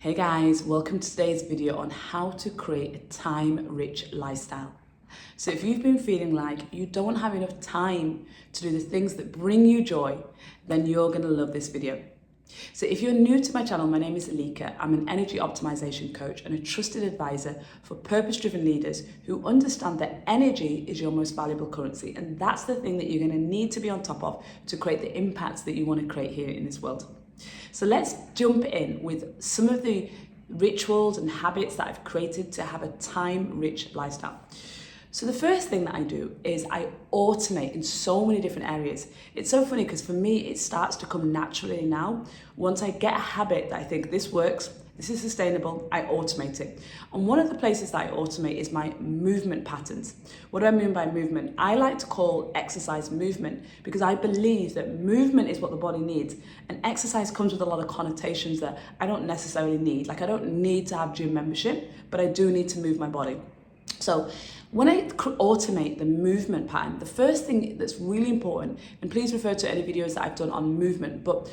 Hey guys, welcome to today's video on how to create a time-rich lifestyle. So if you've been feeling like you don't have enough time to do the things that bring you joy, then you're gonna love this video. So if you're new to my channel, my name is Elika. I'm an energy optimization coach and a trusted advisor for purpose-driven leaders who understand that energy is your most valuable currency. And that's the thing that you're gonna need to be on top of to create the impacts that you wanna create here in this world. So let's jump in with some of the rituals and habits that I've created to have a time-rich lifestyle. So the first thing that I do is I automate in so many different areas. It's so funny because for me, it starts to come naturally now. Once I get a habit that I think this works, this is sustainable, I automate it. And one of the places that I automate is my movement patterns. What do I mean by movement? I like to call exercise movement because I believe that movement is what the body needs. And exercise comes with a lot of connotations that I don't necessarily need. Like I don't need to have gym membership, but I do need to move my body. So when I automate the movement pattern, the first thing that's really important, and please refer to any videos that I've done on movement, but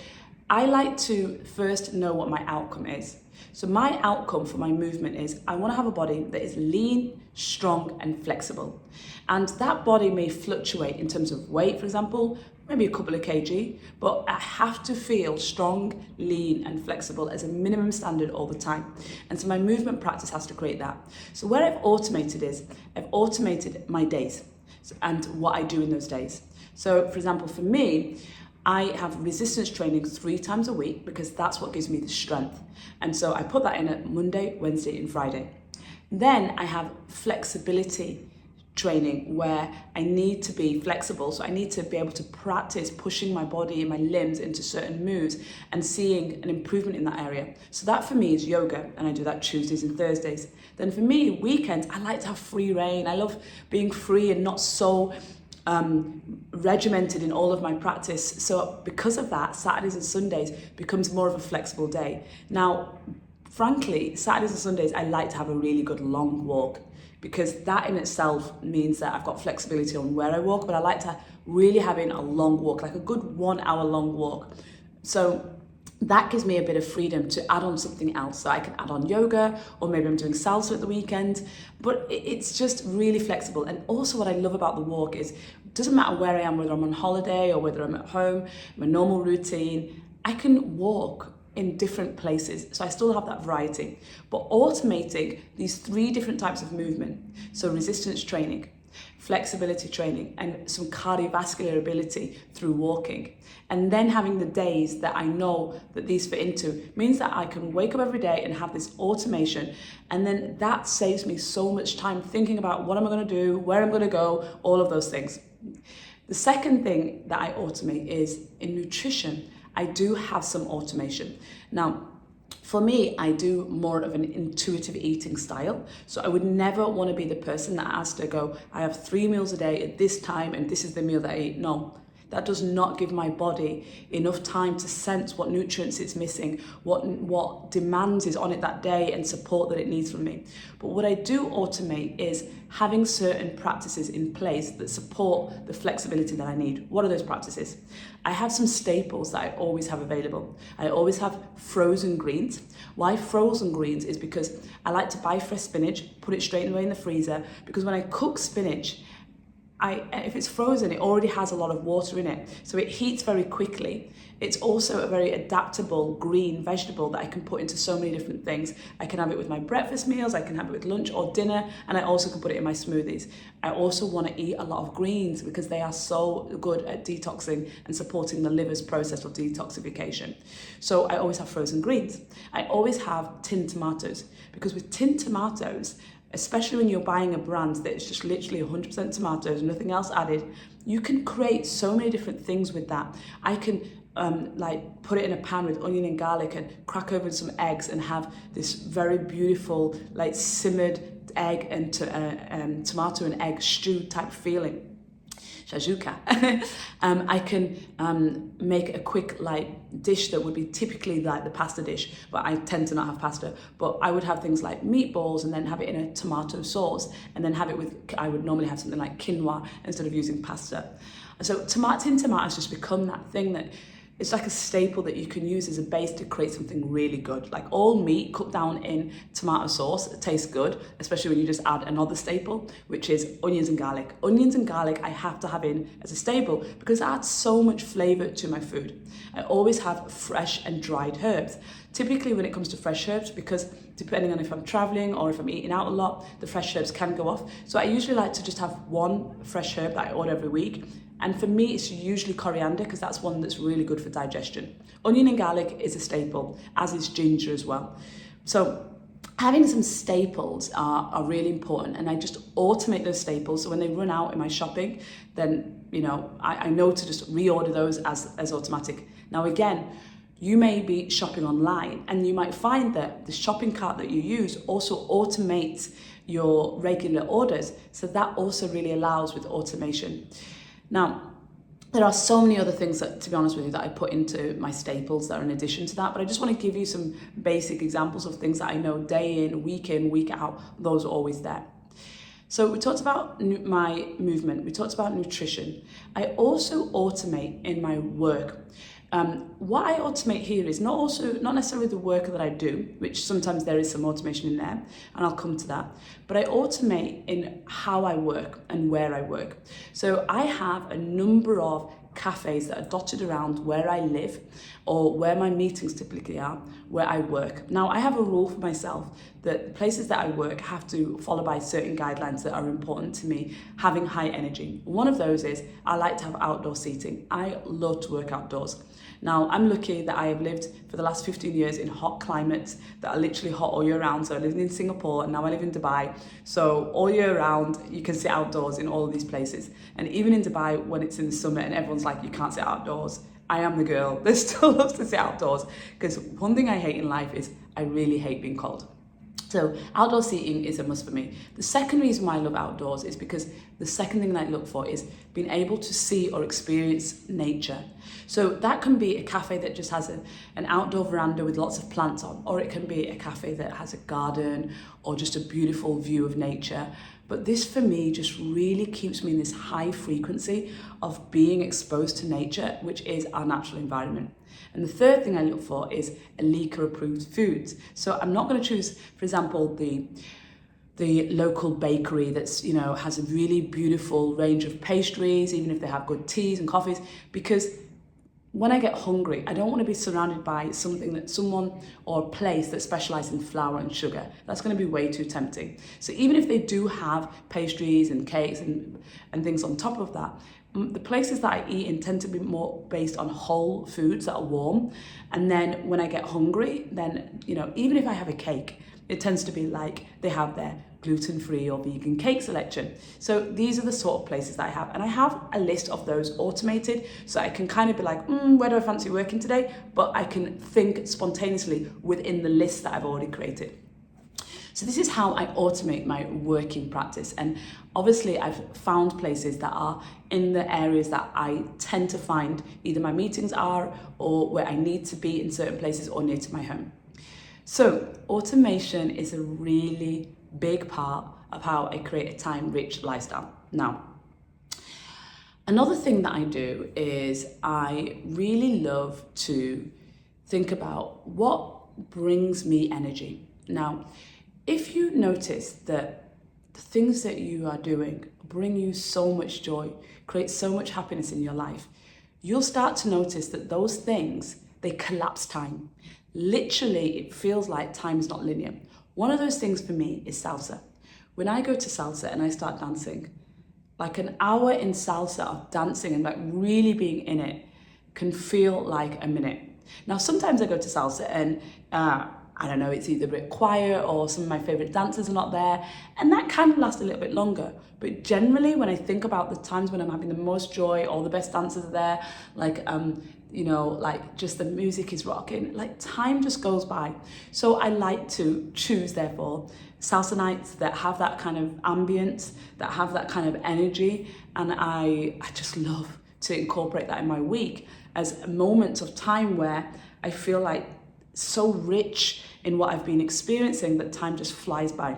I like to first know what my outcome is. So my outcome for my movement is I want to have a body that is lean, strong, and flexible. And that body may fluctuate in terms of weight, for example, maybe a couple of kg, but I have to feel strong, lean, and flexible as a minimum standard all the time. And so my movement practice has to create that. So where I've automated is, I've automated my days and what I do in those days. So for example, for me, I have resistance training 3 times a week because that's what gives me the strength. And so I put that in at Monday, Wednesday, and Friday. Then I have flexibility training where I need to be flexible. So I need to be able to practice pushing my body and my limbs into certain moves and seeing an improvement in that area. So that for me is yoga, and I do that Tuesdays and Thursdays. Then for me, weekends, I like to have free reign. I love being free and not so regimented in all of my practice. So because of that, Saturdays and Sundays becomes more of a flexible day. Now, frankly, Saturdays and Sundays, I like to have a really good long walk because that in itself means that I've got flexibility on where I walk, but I like to really having a long walk, like a good 1 hour long walk. So that gives me a bit of freedom to add on something else. So I can add on yoga, or maybe I'm doing salsa at the weekend, but it's just really flexible. And also what I love about the walk is, it doesn't matter where I am, whether I'm on holiday or whether I'm at home, my normal routine, I can walk in different places. So I still have that variety, but automating these 3 different types of movement. So resistance training, flexibility training, and some cardiovascular ability through walking. And then having the days that I know that these fit into means that I can wake up every day and have this automation. And then that saves me so much time thinking about what am I going to do, where I'm going to go, all of those things. The second thing that I automate is in nutrition. I do have some automation. Now, for me, I do more of an intuitive eating style. So I would never want to be the person that has to go, I have 3 meals a day at this time and this is the meal that I eat. No, that does not give my body enough time to sense what nutrients it's missing, what demands is on it that day and support that it needs from me. But what I do automate is having certain practices in place that support the flexibility that I need. What are those practices? I have some staples that I always have available. I always have frozen greens. Why frozen greens is because I like to buy fresh spinach, put it straight away in the freezer, because when I cook spinach, if it's frozen, it already has a lot of water in it, so it heats very quickly. It's also a very adaptable green vegetable that I can put into so many different things. I can have it with my breakfast meals, I can have it with lunch or dinner, and I also can put it in my smoothies. I also want to eat a lot of greens because they are so good at detoxing and supporting the liver's process of detoxification. So I always have frozen greens. I always have tinned tomatoes, because with tinned tomatoes, especially when you're buying a brand that is just literally 100% tomatoes, nothing else added, you can create so many different things with that. I can like put it in a pan with onion and garlic and crack open some eggs and have this very beautiful like simmered egg and tomato and egg stew type feeling. Shajuka. I can make a quick like dish that would be typically like the pasta dish, but I tend to not have pasta. But I would have things like meatballs and then have it in a tomato sauce, and then have it with, I would normally have something like quinoa instead of using pasta. And so tinned tomatoes just become that thing that It's like a staple that you can use as a base to create something really good. Like all meat cooked down in tomato sauce, it tastes good, especially when you just add another staple, which is onions and garlic. Onions and garlic I have to have in as a staple because it adds so much flavor to my food. I always have fresh and dried herbs. Typically when it comes to fresh herbs, because depending on if I'm traveling or if I'm eating out a lot, the fresh herbs can go off. So I usually like to just have one fresh herb that I order every week. And for me, it's usually coriander because that's one that's really good for digestion. Onion and garlic is a staple, as is ginger as well. So having some staples are really important, and I just automate those staples. So when they run out in my shopping, then I know to just reorder those as automatic. Now again, you may be shopping online and you might find that the shopping cart that you use also automates your regular orders. So that also really allows with automation. Now, there are so many other things that, to be honest with you, that I put into my staples that are in addition to that, but I just want to give you some basic examples of things that I know day in, week out, those are always there. So we talked about my movement, we talked about nutrition. I also automate in my work. What I automate here is not necessarily the work that I do, which sometimes there is some automation in there, and I'll come to that, but I automate in how I work and where I work. So I have a number of cafes that are dotted around where I live or where my meetings typically are, where I work. Now I have a rule for myself that the places that I work have to follow by certain guidelines that are important to me, having high energy. One of those is I like to have outdoor seating. I love to work outdoors. Now, I'm lucky that I have lived for the last 15 years in hot climates that are literally hot all year round. So I lived in Singapore and now I live in Dubai. So all year round, you can sit outdoors in all of these places. And even in Dubai, when it's in the summer and everyone's like, you can't sit outdoors, I am the girl that still loves to sit outdoors. Because one thing I hate in life is I really hate being cold. So outdoor seating is a must for me. The second reason why I love outdoors is because the second thing that I look for is being able to see or experience nature. So that can be a cafe that just has an outdoor veranda with lots of plants on, or it can be a cafe that has a garden or just a beautiful view of nature. But this for me just really keeps me in this high frequency of being exposed to nature, which is our natural environment. And the third thing I look for is Elika approved foods. So I'm not going to choose, for example, the local bakery that's, has a really beautiful range of pastries, even if they have good teas and coffees, because when I get hungry, I don't want to be surrounded by someone or a place that specializes in flour and sugar. That's going to be way too tempting. So even if they do have pastries and cakes and things on top of that, the places that I eat in tend to be more based on whole foods that are warm. And then when I get hungry, then, even if I have a cake, it tends to be like they have their gluten-free or vegan cake selection. So these are the sort of places that I have. And I have a list of those automated, so I can kind of be like, where do I fancy working today? But I can think spontaneously within the list that I've already created. So this is how I automate my working practice. And obviously I've found places that are in the areas that I tend to find either my meetings are or where I need to be in certain places or near to my home. So automation is a really big part of how I create a time-rich lifestyle. Now, another thing that I do is I really love to think about what brings me energy. Now, if you notice that the things that you are doing bring you so much joy, create so much happiness in your life, you'll start to notice that those things, they collapse time. Literally, it feels like time is not linear. One of those things for me is salsa. When I go to salsa and I start dancing, like an hour in salsa of dancing and like really being in it can feel like a minute. Now, sometimes I go to salsa and I don't know, it's either a bit quiet or some of my favorite dancers are not there, and that can last a little bit longer. But generally, when I think about the times when I'm having the most joy, all the best dancers are there, like just the music is rocking, like time just goes by. So I like to choose, therefore, salsa nights that have that kind of ambience, that have that kind of energy, and I just love to incorporate that in my week as moments of time where I feel like so rich in what I've been experiencing that time just flies by.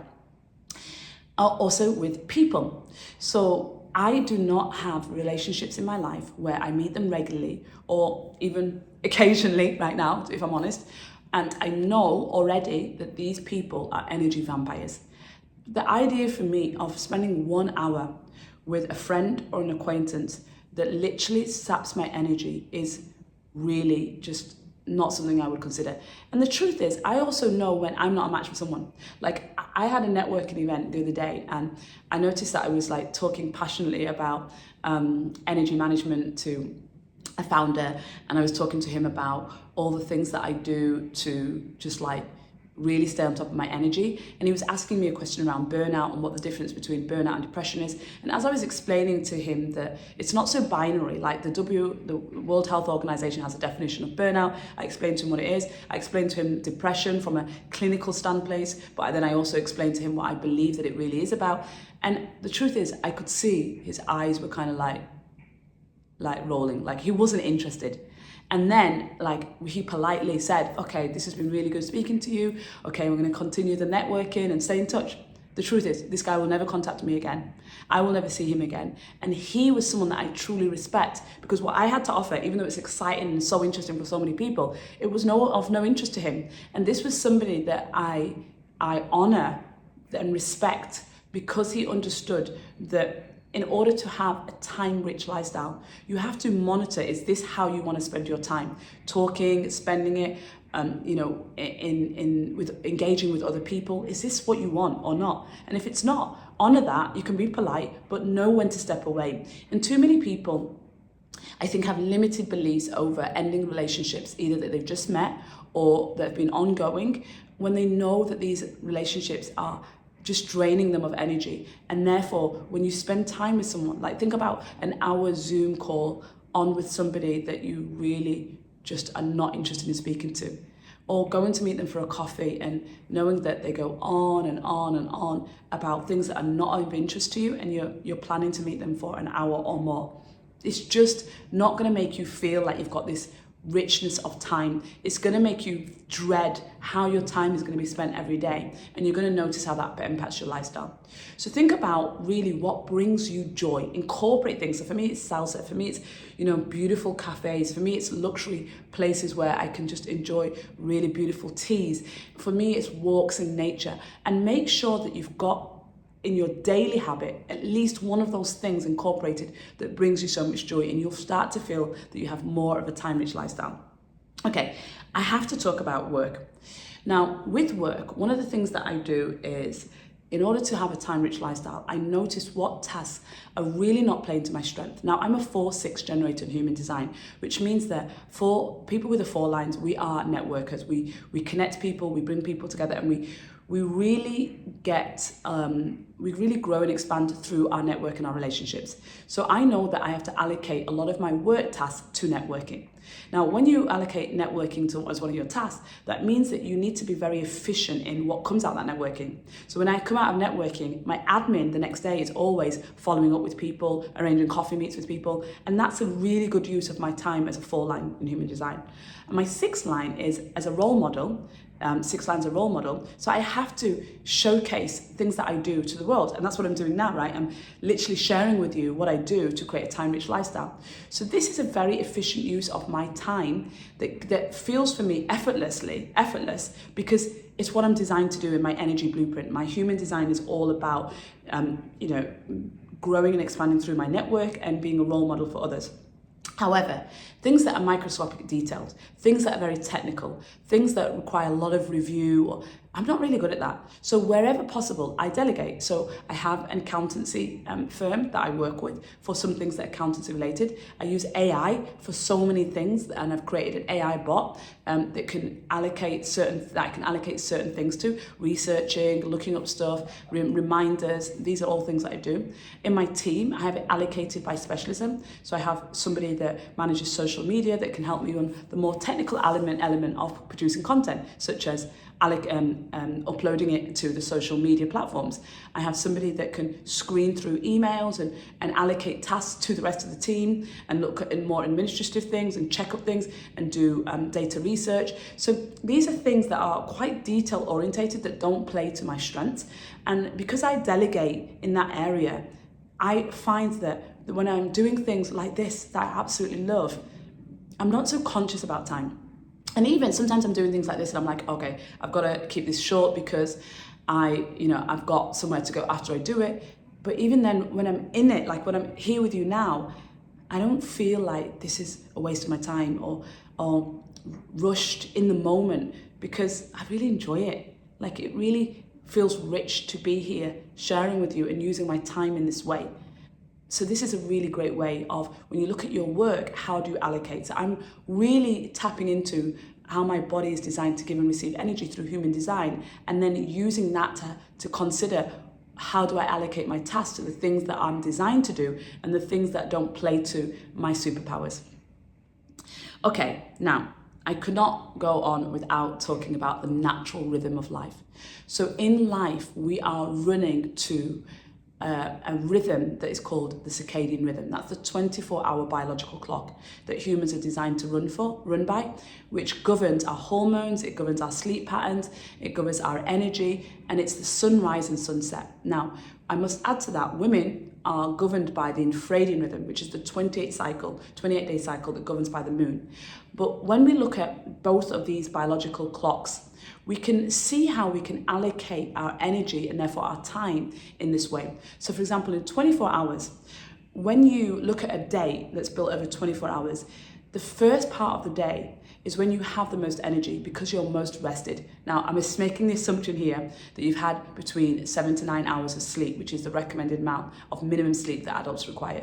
Also with people. So I do not have relationships in my life where I meet them regularly or even occasionally right now, if I'm honest. And I know already that these people are energy vampires. The idea for me of spending 1 hour with a friend or an acquaintance that literally saps my energy is really just not something I would consider. And the truth is, I also know when I'm not a match for someone. Like, I had a networking event the other day and I noticed that I was like talking passionately about energy management to a founder, and I was talking to him about all the things that I do to just like really stay on top of my energy. And he was asking me a question around burnout and what the difference between burnout and depression is. And as I was explaining to him that it's not so binary, like the World Health Organization has a definition of burnout, I explained to him what it is. I explained to him depression from a clinical standpoint, but then I also explained to him what I believe that it really is about. And the truth is, I could see his eyes were kind of like rolling, like he wasn't interested. And then like he politely said, okay, this has been really good speaking to you. Okay, we're going to continue the networking and stay in touch. The truth is, this guy will never contact me again. I will never see him again. And he was someone that I truly respect, because what I had to offer, even though it's exciting and so interesting for so many people, it was of no interest to him. And this was somebody that I honor and respect, because he understood that in order to have a time-rich lifestyle, you have to monitor, is this how you want to spend your time? Talking, spending it, with engaging with other people. Is this what you want or not? And if it's not, honor that. You can be polite, but know when to step away. And too many people, I think, have limited beliefs over ending relationships, either that they've just met or that have been ongoing, when they know that these relationships are just draining them of energy. And therefore, when you spend time with someone, like think about an hour Zoom call on with somebody that you really just are not interested in speaking to, or going to meet them for a coffee and knowing that they go on and on and on about things that are not of interest to you, and you're planning to meet them for an hour or more. It's just not going to make you feel like you've got this richness of time. It's going to make you dread how your time is going to be spent every day, and you're going to notice how that impacts your lifestyle. So think about really what brings you joy. Incorporate things. So for me, it's salsa. For me, it's beautiful cafes. For me, it's luxury places where I can just enjoy really beautiful teas. For me, it's walks in nature. And make sure that you've got in your daily habit at least one of those things incorporated that brings you so much joy, and you'll start to feel that you have more of a time-rich lifestyle. Okay, I have to talk about work. Now, with work, one of the things that I do is, in order to have a time-rich lifestyle, I notice what tasks are really not playing to my strength. Now, I'm a 4/6 generator in human design, which means that for people with the 4 lines, we are networkers. We connect people, we bring people together, and we really we really grow and expand through our network and our relationships. So I know that I have to allocate a lot of my work tasks to networking. Now, when you allocate networking as one of your tasks, that means that you need to be very efficient in what comes out of that networking. So when I come out of networking, my admin the next day is always following up with people, arranging coffee meets with people, and that's a really good use of my time as a 4 line in human design. And my 6 line is as a role model. 6 lines of role model. So I have to showcase things that I do to the world. And that's what I'm doing now, right? I'm literally sharing with you what I do to create a time-rich lifestyle. So this is a very efficient use of my time that feels for me effortless, because it's what I'm designed to do in my energy blueprint. My human design is all about, growing and expanding through my network and being a role model for others. However, things that are microscopic detailed, things that are very technical, things that require a lot of review, I'm not really good at that. So wherever possible, I delegate. So I have an accountancy firm that I work with for some things that are accountancy related. I use AI for so many things, and I've created an AI bot that can allocate certain things to, researching, looking up stuff, reminders. These are all things that I do. In my team, I have it allocated by specialism. So I have somebody that manages social media that can help me on the more technical element of producing content, such as uploading it to the social media platforms. I have somebody that can screen through emails and allocate tasks to the rest of the team and look at more administrative things and check up things and do data research. So these are things that are quite detail orientated that don't play to my strengths. And because I delegate in that area, I find that when I'm doing things like this that I absolutely love, I'm not so conscious about time. And even sometimes I'm doing things like this and I'm like, okay, I've got to keep this short because I've got somewhere to go after I do it. But even then, when I'm in it, like when I'm here with you now, I don't feel like this is a waste of my time or rushed in the moment, because I really enjoy it. Like, it really feels rich to be here sharing with you and using my time in this way. So this is a really great way of, when you look at your work, how do you allocate? So I'm really tapping into how my body is designed to give and receive energy through human design, and then using that to consider, how do I allocate my tasks to the things that I'm designed to do and the things that don't play to my superpowers. Okay, now, I could not go on without talking about the natural rhythm of life. So in life, we are running to a rhythm that is called the circadian rhythm. That's the 24-hour biological clock that humans are designed to run by, which governs our hormones, it governs our sleep patterns, it governs our energy, and it's the sunrise and sunset. Now, I must add to that, women are governed by the infradian rhythm, which is the 28-day cycle that governs by the moon. But when we look at both of these biological clocks, we can see how we can allocate our energy and therefore our time in this way. So for example, in 24 hours, when you look at a day that's built over 24 hours, the first part of the day is when you have the most energy because you're most rested. Now, I'm just making the assumption here that you've had between 7 to 9 hours of sleep, which is the recommended amount of minimum sleep that adults require.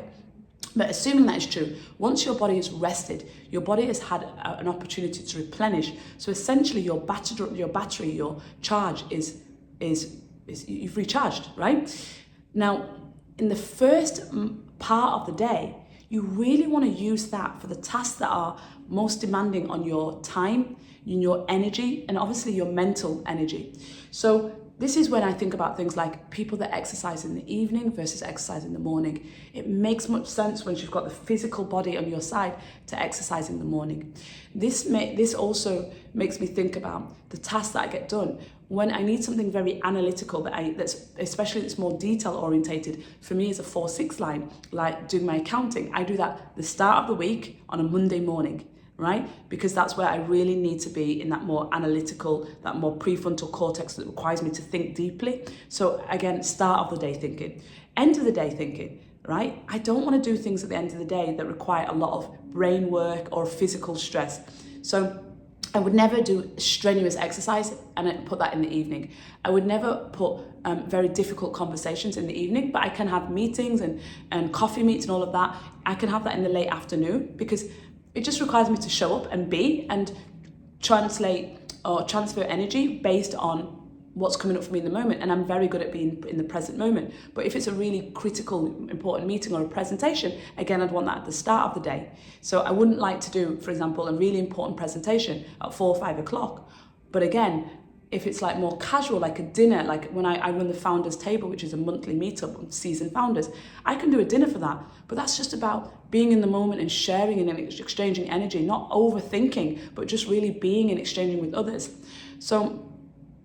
But assuming that is true, once your body is rested, your body has had an opportunity to replenish. So essentially, your battery, your charge is you've recharged, right? Now, in the first part of the day, you really want to use that for the tasks that are most demanding on your time, in your energy, and obviously your mental energy. So this is when I think about things like people that exercise in the evening versus exercise in the morning. It makes much sense when you've got the physical body on your side to exercise in the morning. This also makes me think about the tasks that I get done. When I need something very analytical, that's more detail orientated, for me is a 4-6 line, like doing my accounting. I do that the start of the week on a Monday morning, right? Because that's where I really need to be in that more analytical, that more prefrontal cortex that requires me to think deeply. So again, start of the day thinking, end of the day thinking, right? I don't want to do things at the end of the day that require a lot of brain work or physical stress. So I would never do strenuous exercise and put that in the evening. I would never put very difficult conversations in the evening, but I can have meetings and coffee meets and all of that. I can have that in the late afternoon, because it just requires me to show up and be and translate or transfer energy based on what's coming up for me in the moment. And I'm very good at being in the present moment. But if it's a really critical, important meeting or a presentation, again, I'd want that at the start of the day. So I wouldn't like to do, for example, a really important presentation at 4 or 5 o'clock. But again, if it's like more casual, like a dinner, like when I run the Founders Table, which is a monthly meetup of seasoned founders, I can do a dinner for that. But that's just about being in the moment and sharing and exchanging energy, not overthinking, but just really being and exchanging with others. So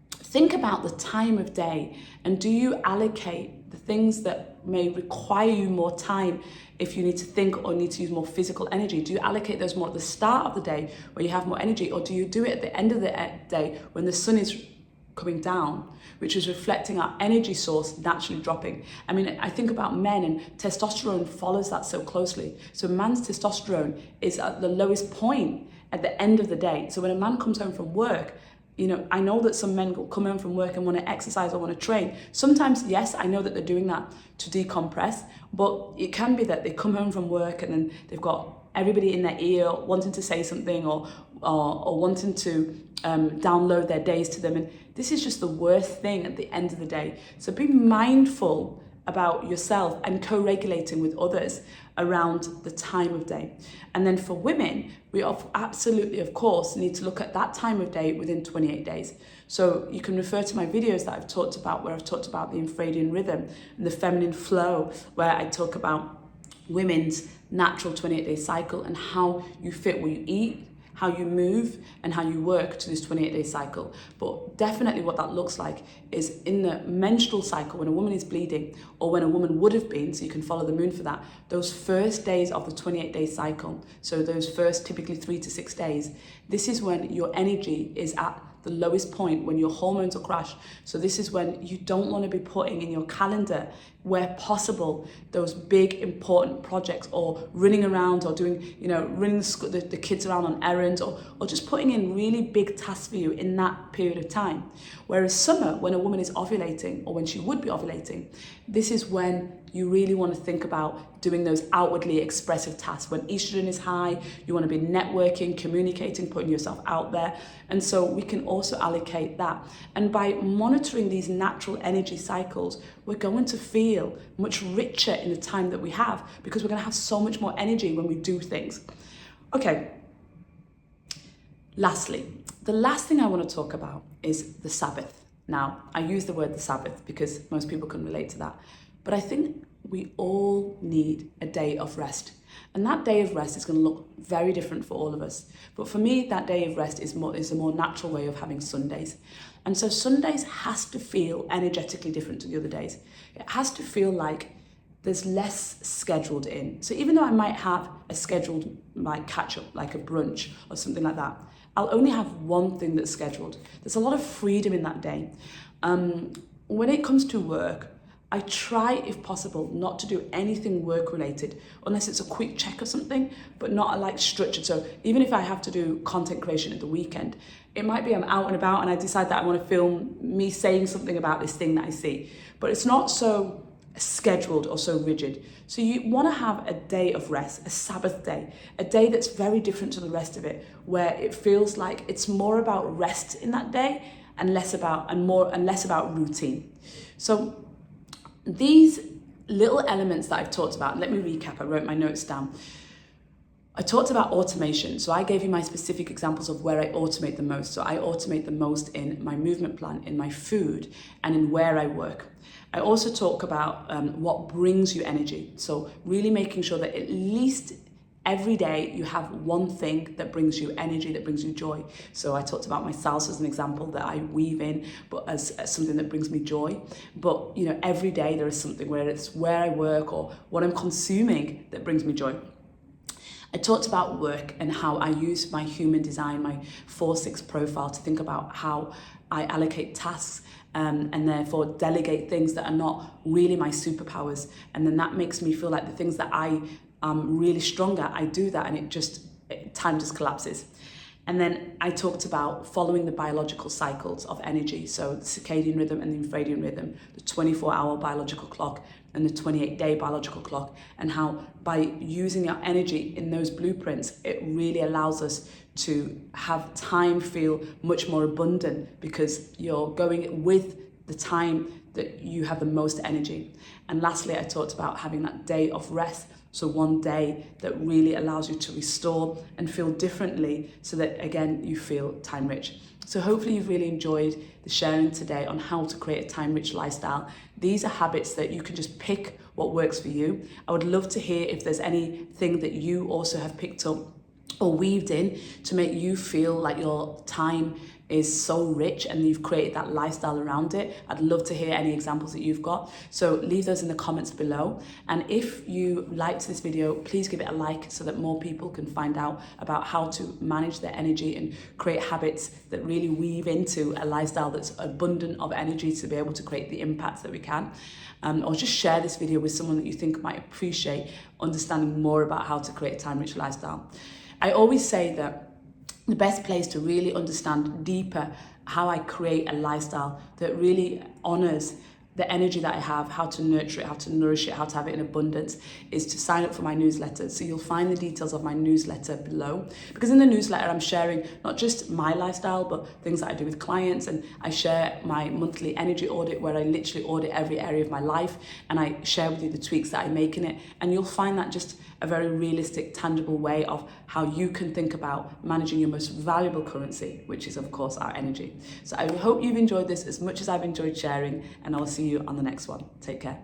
think about the time of day, and do you allocate the things that may require you more time if you need to think or need to use more physical energy? Do you allocate those more at the start of the day where you have more energy, or do you do it at the end of the day when the sun is coming down, which is reflecting our energy source naturally dropping? I mean, I think about men, and testosterone follows that so closely. So man's testosterone is at the lowest point at the end of the day. So when a man comes home from work, you know, I know that some men will come home from work and want to exercise or want to train. Sometimes, yes, I know that they're doing that to decompress, but it can be that they come home from work and then they've got everybody in their ear wanting to say something or wanting to download their days to them. And this is just the worst thing at the end of the day. So be mindful about yourself and co-regulating with others around the time of day. And then for women, we absolutely, of course, need to look at that time of day within 28 days. So you can refer to my videos that I've talked about, where I've talked about the infradian rhythm and the feminine flow, where I talk about women's natural 28-day cycle and how you fit what you eat, how you move and how you work to this 28-day cycle. But definitely what that looks like is in the menstrual cycle, when a woman is bleeding, or when a woman would have been, so you can follow the moon for that, those first days of the 28-day cycle, so those first typically 3 to 6 days, this is when your energy is at the lowest point, when your hormones are crashed. So this is when you don't want to be putting in your calendar, where possible, those big important projects, or running around, or doing, running the kids around on errands, or just putting in really big tasks for you in that period of time. Whereas summer, when a woman is ovulating, or when she would be ovulating, this is when you really want to think about doing those outwardly expressive tasks. When estrogen is high, you want to be networking, communicating, putting yourself out there. And so we can also allocate that. And by monitoring these natural energy cycles, we're going to feel much richer in the time that we have, because we're going to have so much more energy when we do things. Okay. Lastly, the last thing I want to talk about is the Sabbath. Now, I use the word the Sabbath because most people can relate to that. But I think we all need a day of rest. And that day of rest is going to look very different for all of us. But for me, that day of rest is a more natural way of having Sundays. And so Sundays has to feel energetically different to the other days. It has to feel like there's less scheduled in. So even though I might have a scheduled catch up, like a brunch or something like that, I'll only have one thing that's scheduled. There's a lot of freedom in that day. When it comes to work, I try, if possible, not to do anything work related unless it's a quick check or something, but not structured. So even if I have to do content creation at the weekend, it might be I'm out and about and I decide that I want to film me saying something about this thing that I see, but it's not so scheduled or so rigid. So you want to have a day of rest, a Sabbath day, a day that's very different to the rest of it, where it feels like it's more about rest in that day and less about routine. So these little elements that I've talked about, let me recap, I wrote my notes down. I talked about automation. So I gave you my specific examples of where I automate the most. So I automate the most in my movement plan, in my food, and in where I work. I also talk about what brings you energy. So really making sure that at least every day you have one thing that brings you energy, that brings you joy. So I talked about my salsa as an example that I weave in, but as something that brings me joy. But every day there is something, where it's where I work or what I'm consuming, that brings me joy. I talked about work and how I use my human design, my 4-6 profile, to think about how I allocate tasks and therefore delegate things that are not really my superpowers. And then that makes me feel like the things that I am really strong at, I do that, and time just collapses. And then I talked about following the biological cycles of energy, so the circadian rhythm and the infradian rhythm, the 24-hour biological clock and the 28-day biological clock, and how by using our energy in those blueprints, it really allows us to have time feel much more abundant, because you're going with the time that you have the most energy. And lastly, I talked about having that day of rest. So one day that really allows you to restore and feel differently, so that again, you feel time rich. So hopefully you've really enjoyed the sharing today on how to create a time rich lifestyle. These are habits that you can just pick what works for you. I would love to hear if there's anything that you also have picked up or weaved in to make you feel like your time is so rich and you've created that lifestyle around it. I'd love to hear any examples that you've got. So leave those in the comments below. And if you liked this video, please give it a like so that more people can find out about how to manage their energy and create habits that really weave into a lifestyle that's abundant of energy to be able to create the impact that we can. Or just share this video with someone that you think might appreciate understanding more about how to create a time-rich lifestyle. I always say that the best place to really understand deeper how I create a lifestyle that really honors the energy that I have, how to nurture it, how to nourish it, how to have it in abundance, is to sign up for my newsletter. So you'll find the details of my newsletter below. Because in the newsletter, I'm sharing not just my lifestyle, but things that I do with clients. And I share my monthly energy audit, where I literally audit every area of my life. And I share with you the tweaks that I make in it. And you'll find that just a very realistic, tangible way of how you can think about managing your most valuable currency, which is, of course, our energy. So I hope you've enjoyed this as much as I've enjoyed sharing, and I'll see you on the next one. Take care.